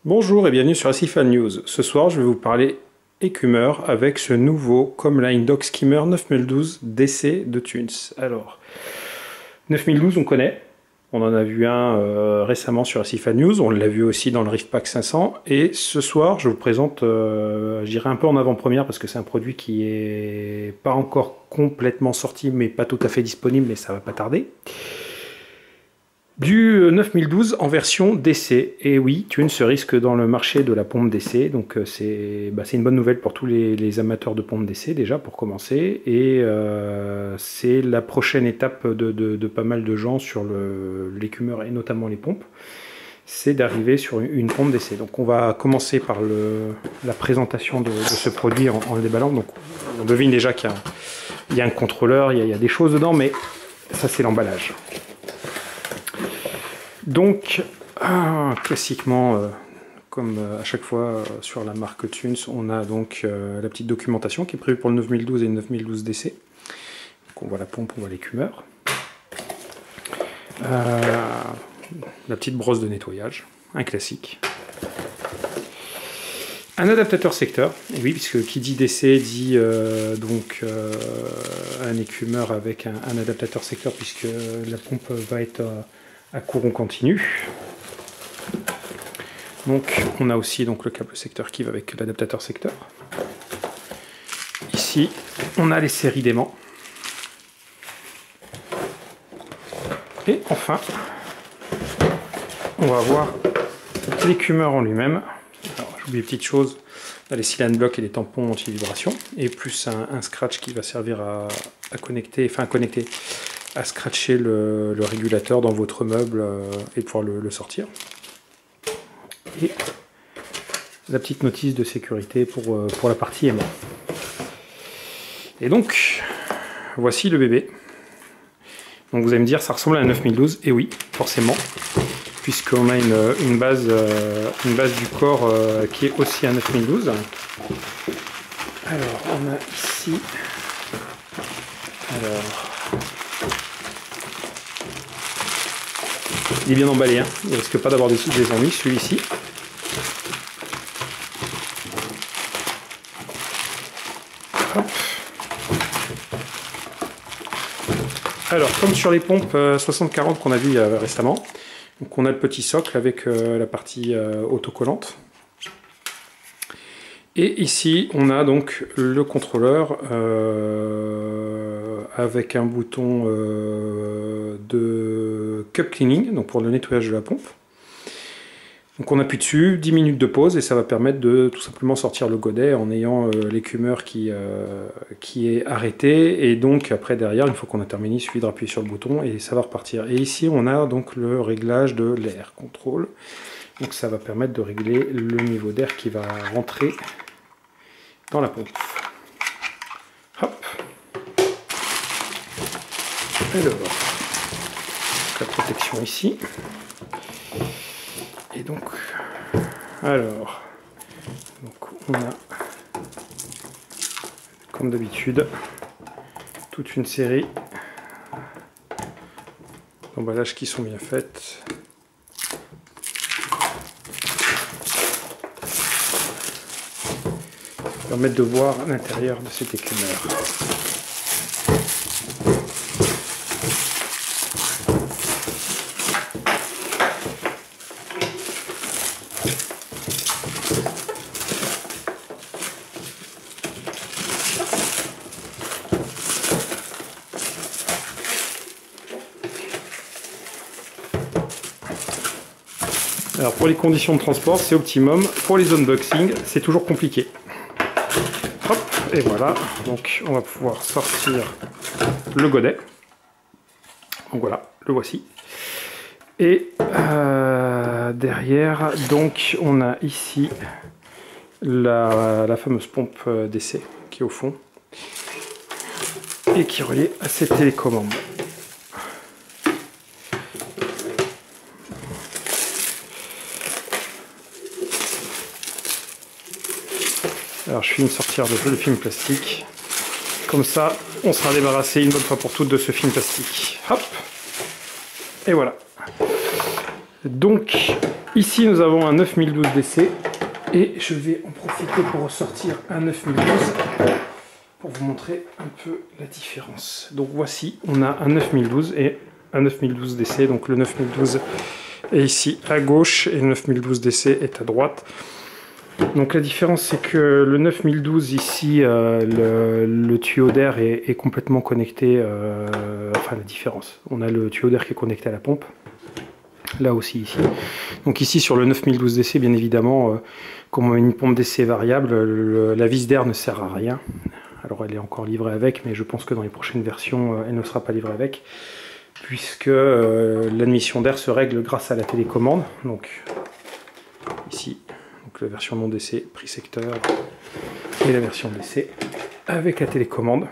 Bonjour et bienvenue sur Acifan News. Ce soir, je vais vous parler écumeur avec ce nouveau Comline Dock Skimmer 9012 DC de Thunes. Alors, 9012, on connaît. On en a vu un récemment sur Acifan News. On l'a vu aussi dans le Reef Pack 500. Et ce soir, je vous présente, je dirais un peu en avant-première parce que c'est un produit qui est pas encore complètement sorti, mais pas tout à fait disponible, mais ça va pas tarder. Du 9012 en version DC. Et oui, Thunes se risque dans le marché de la pompe DC, donc c'est une bonne nouvelle pour tous les amateurs de pompe DC déjà pour commencer. Et c'est la prochaine étape de pas mal de gens sur l'écumeur et notamment les pompes, c'est d'arriver sur une pompe DC. Donc on va commencer par la présentation de ce produit en le déballant. Donc on devine déjà qu'il y a un contrôleur, il y a des choses dedans, mais ça c'est l'emballage. Donc, classiquement, comme à chaque fois sur la marque Thunes, on a donc la petite documentation qui est prévue pour le 9012 et le 9012 DC. Donc on voit la pompe, on voit l'écumeur. La petite brosse de nettoyage, un classique. Un adaptateur secteur, et oui, puisque qui dit DC dit un écumeur avec un adaptateur secteur, puisque la pompe va être à courant continu. Donc on a aussi donc le câble secteur qui va avec l'adaptateur secteur. Ici on a les séries d'aimants. Et enfin on va voir l'écumeur en lui-même. J'oublie une petite chose, on a les seal and block et les tampons anti-vibration, et plus un scratch qui va servir à connecter, à scratcher le régulateur dans votre meuble et pouvoir le sortir. Et la petite notice de sécurité pour la partie aimant. Et donc, voici le bébé. Donc vous allez me dire, ça ressemble à un 9012, et oui, forcément, puisqu'on a une base du corps qui est aussi un 9012. Alors, on a ici... il est bien emballé, hein. Il ne risque pas d'avoir des ennuis, celui-ci. Alors, comme sur les pompes 60-40 qu'on a vu récemment, donc on a le petit socle avec la partie autocollante. Et ici, on a donc le contrôleur avec un bouton de cup cleaning, donc pour le nettoyage de la pompe. Donc on appuie dessus, 10 minutes de pause, et ça va permettre de tout simplement sortir le godet en ayant l'écumeur qui est arrêté. Et donc après derrière, une fois qu'on a terminé, il suffit de rappuyer sur le bouton et ça va repartir. Et ici on a donc le réglage de l'air contrôle. Donc ça va permettre de régler le niveau d'air qui va rentrer dans la pompe. Hop. Alors, la protection ici. Et donc, alors, on a, comme d'habitude, toute une série d'emballages qui sont bien faites. Permettre de voir l'intérieur de cet écumeur. Alors pour les conditions de transport, c'est optimum. Pour les unboxings, c'est toujours compliqué. Hop, et voilà. Donc on va pouvoir sortir le godet. Donc voilà, le voici. Et derrière, donc on a ici la fameuse pompe d'essai qui est au fond et qui est reliée à cette télécommande. Alors je filme sortir le film plastique. Comme ça, on sera débarrassé une bonne fois pour toutes de ce film plastique. Hop. Et voilà. Donc ici nous avons un 9012 DC et je vais en profiter pour ressortir un 9012 pour vous montrer un peu la différence. Donc voici, on a un 9012 et un 9012 DC, donc le 9012 est ici à gauche et le 9012 DC est à droite. Donc la différence c'est que le 9012 ici, le tuyau d'air est complètement connecté, enfin la différence, on a le tuyau d'air qui est connecté à la pompe, là aussi ici. Donc ici sur le 9012 DC, bien évidemment, comme on a une pompe DC variable, la vis d'air ne sert à rien. Alors elle est encore livrée avec, mais je pense que dans les prochaines versions, elle ne sera pas livrée avec, puisque l'admission d'air se règle grâce à la télécommande. Donc ici, donc la version non DC, prix secteur, et la version DC avec la télécommande.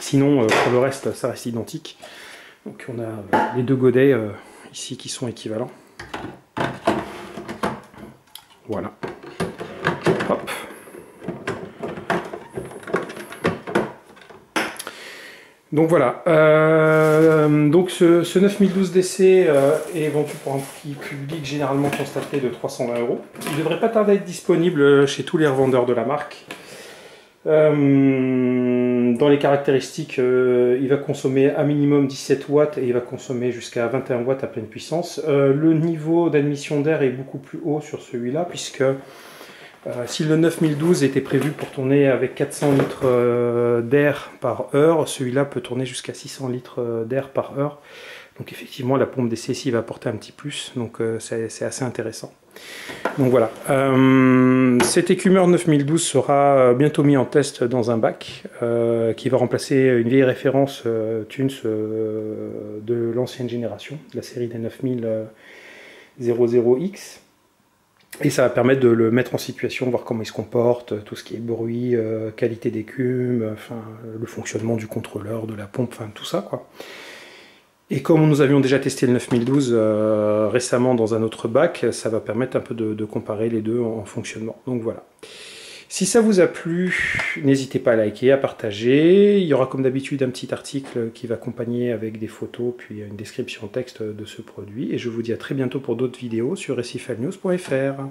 Sinon, pour le reste, ça reste identique. Donc on a les deux godets ici qui sont équivalents. Voilà. Hop. Donc voilà, donc ce 9012 DC est vendu pour un prix public généralement constaté de 320 €. Il ne devrait pas tarder à être disponible chez tous les revendeurs de la marque. Dans les caractéristiques, il va consommer un minimum 17 watts et il va consommer jusqu'à 21 watts à pleine puissance. Le niveau d'admission d'air est beaucoup plus haut sur celui-là, puisque si le 9012 était prévu pour tourner avec 400 litres d'air par heure, celui-là peut tourner jusqu'à 600 litres d'air par heure. Donc effectivement, la pompe DC ici va apporter un petit plus, donc c'est assez intéressant. Donc voilà, cet écumeur 9012 sera bientôt mis en test dans un bac qui va remplacer une vieille référence Thunes de l'ancienne génération, la série des 9000 00X. Et ça va permettre de le mettre en situation, voir comment il se comporte, tout ce qui est bruit, qualité d'écume, enfin, le fonctionnement du contrôleur, de la pompe, enfin tout ça quoi. Et comme nous avions déjà testé le 9012 récemment dans un autre bac, ça va permettre un peu de comparer les deux en fonctionnement. Donc voilà. Si ça vous a plu, n'hésitez pas à liker, à partager. Il y aura comme d'habitude un petit article qui va accompagner avec des photos, puis une description texte de ce produit. Et je vous dis à très bientôt pour d'autres vidéos sur recifalnews.fr.